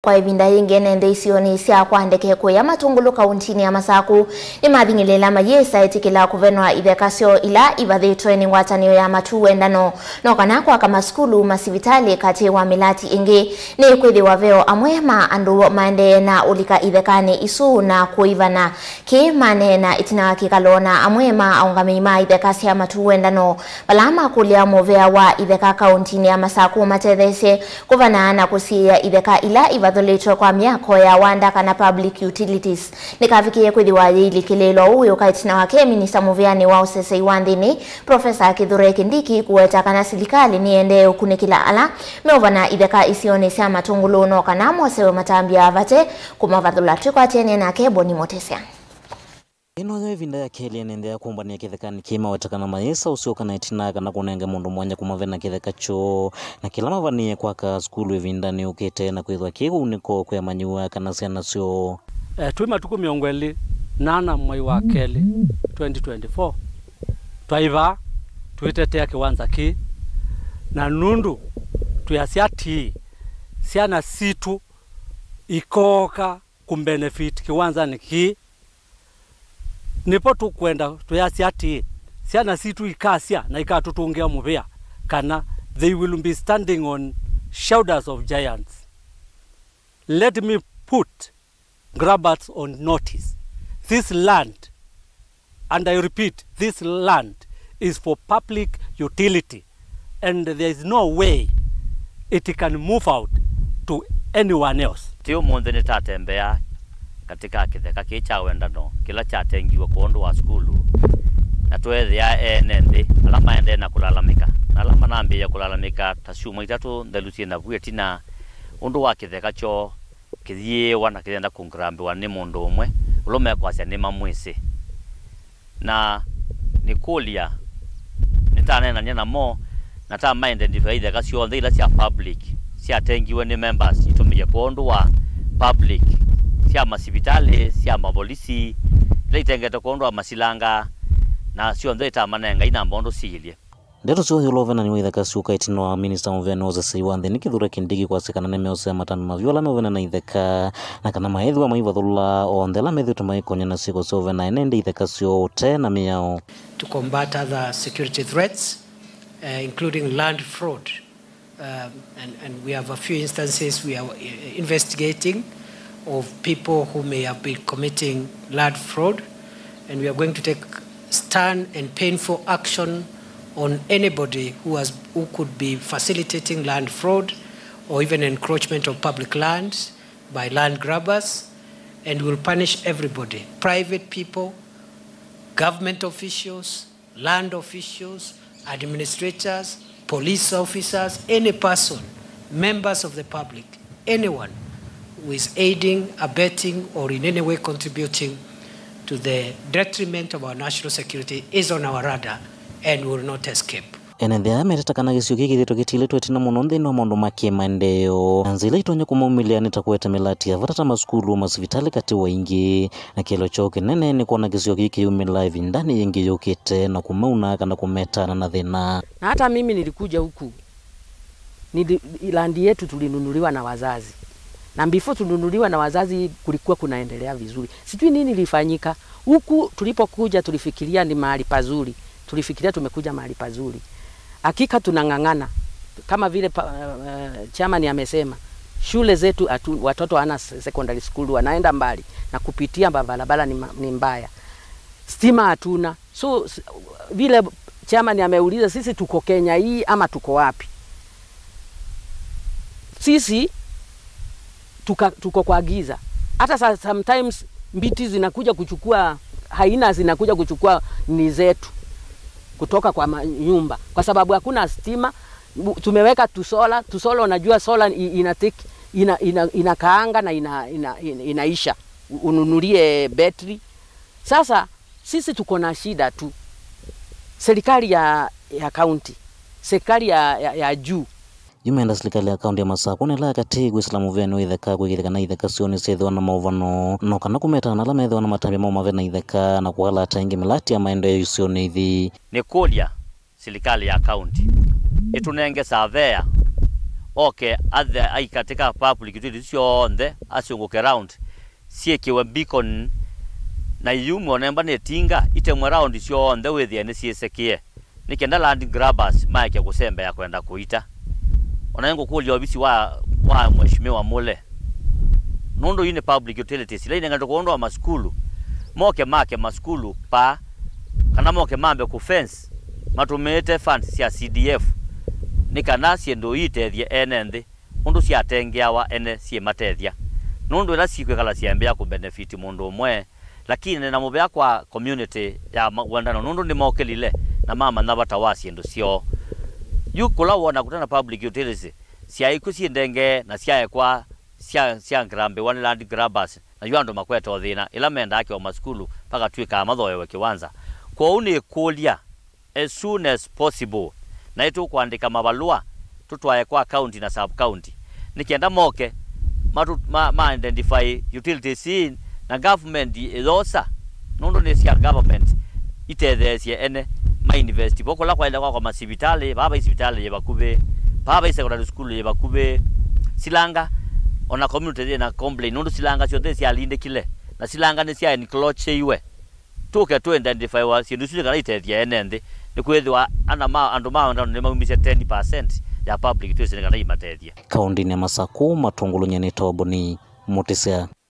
kwa ivinda yingi enenthi isioni sya Kwa Ndeke kuya Matungulu kauntini ya Masaku nimathingiliila Mayiitikila Kuvenwa itheka syoo ila ivathitwe ni ngwatanio ya Matuu Wendano no kana kwaka masukulu masivitali kati wa milati ingi ni kwithiwa veo amwe ma andu maende na ulika ithekani isu na kuivana ki manena itina kikalona amwe ma aungami ma itheka sya Matuu Wendano balama kulia movea wa itheka kauntini ya Masaku matethesye kuvana na kusia itheka ila ivathulitwe kwa miako ya wanda kana public utilities nikavikie kwithiwa yiitikililwa uyo kaitina wake minista muviani wa usesei wa nthini Profesa Kitheka kuweta kana serikali niende ukunikila ala meovana itheka isioni sya Matungulu no kana mosewe matambia avate kumavathula twikwatene na keboni motesya ino ivinda ya Kila enenthi ya kumbania Kitheka ni kima wetakana mayiisa usioka na itina kana kunenge mundu mwanya kumavena Kitheka cho na kila mavanie kwaka skulu ivinda ni ukite na kwithwa kiguniko kwa manyua kana syana syoo twi matuku 28 mwai wa Ekali 2024 twaiva twitetea kiwanza ki na nundu tuyasyati syana situ ikoka kumbenefit kiwanza niki nipo tukwenda tuyasyati syana situ ikasya na ikatutungia muvia kana they will be standing on shoulders of giants. Let me put grabbers on notice. This land, and I repeat, this land is for public utility and there is no way it can move out to anyone else. Tio munthi nitatembea katika Kitheka kicha Wendano kila chatengiwa kuondu wa skulu na twethia enenthi ala maende na kulalamika na ala manambia kulalamika tashuma itatu ndelusie na vuetina undu wa Kitheka cho kithie wana kitenda kungrambiwa ni mundu umwe ulome kwasya ni mamwisi na nikulia nitanena nyena mo na ta maende ndivyo itheka syoo ila cia public cia tengiwe ni members itumie pondu wa public cia masivitali cia mapolisi ile itengete kondu wa masilanga na sio ndeta manenga ina mbondo silie ndeto sio hilovena ni itheka syuka itino minister muviani wa usesei wa nthini Kitheka kwasikana na meose matano maviola mevena na itheka na kana maithwa maivathula ondela methito maikonya na siko sovena enende itheka syoo te na miao to combat other security threats including land fraud and we have a few instances we are investigating of people who may have been committing land fraud, and we are going to take stern and painful action on anybody who could be facilitating land fraud or even encroachment of public lands by land grabbers, and will punish everybody, private people, government officials, land officials, administrators, police officers, any person, members of the public, anyone who is aiding, abetting, or in any way contributing to the detriment of our national security is on our radar and will not escape. enenthi aya metetakana gisio giki thito gitiletwe tina muno nthini wa maundu ma kimaendeleo na nzila itonya kumaumilia nitakweta milati avatata masukulu masivitali kati wa ingi na kilo cho kinene ni kuona gisio giki yumila ivindani ingi yukite na kumauna kana kumetana na thina na hata mimi nilikuja huku landi yetu tulinunuliwa na wazazi na before tununuliwa na wazazi kulikuwa kunaendelea vizuri. Sijui nini lifanyika. Huku tulipokuja tulifikiria ni mahali pazuri. Tulifikiria tumekuja mahali pazuri. Hakika tunangangana. Kama vile chairman amesema, shule zetu watoto wana secondary school wanaenda mbali na kupitia barabara ni mbaya. Stima hatuna. So vile chairman ameuliza sisi tuko Kenya hii ama tuko wapi? Sisi tuko kwa giza. Hata sometimes mbiti zinakuja kuchukua haina zinakuja kuchukua ni zetu kutoka kwa nyumba kwa sababu hakuna stima. Tumeweka tusola unajua sola inakaanga na inaisha ununulie battery. Sasa sisi tuko na shida tu. Serikali ya county, serikali ya juu Yumenda serikali ya kaunti ya Masaku nela kati Islamu venu itheka kwigitheka na itheka syoni sethwa na mauvano no kana kumetana na lamethwa na matambia mau mavena itheka na kuala taingi milati ya maendeleo isioni ithi nikulia serikali ya kaunti itunenge savea okay athe ai katika public utilities yonde asunguke round siekiwe beacon na yumo nemba netinga itemwe round yonde withia ni siesekie nikenda land grabbers maike kusembe ya kwenda kuita onango kulia obisi wa mheshimiwa mule nondo ine public utilities ile inga ndokondwa masukulu moke make masukulu pa kana moke mambe ku fence matumete funds ya CDF nikana siendo itethie enenthi undu siatengeawa ene sie matethia nundu ila sikwe kala siambia ku benefit mundu umwe lakini na mubea kwa community ya Wendano nundu ni mokelile na mama na batawasi endo sio yukula wona kutana public utilities siaiku siendenge na siaekwa sia ngrambe one land grabbers na yuando makweta othina ila menda ake o masukulu paka twika mathoewe kiwanza kwa uni kulia as soon as possible na itu kuandika mabalua tutwaye kwa county na sub county nikienda moke ma identify utilities na government ilosa nondo ni sia government itethesie ene ma invest bokola kwa enda kwa masivitali baba isivitali yebakube baba secondary school yebakube silanga ona community na complain nondo silanga sio sia linde kile na silanga ni sia encroach iwe tuke to identify wa sindu sika itethesie enenthi nikwethwa ana andu ma ni maumise 10% ya public utilities kana imatethia kauntini ya Masaku Matungulu nyani tobo ni Mutisia.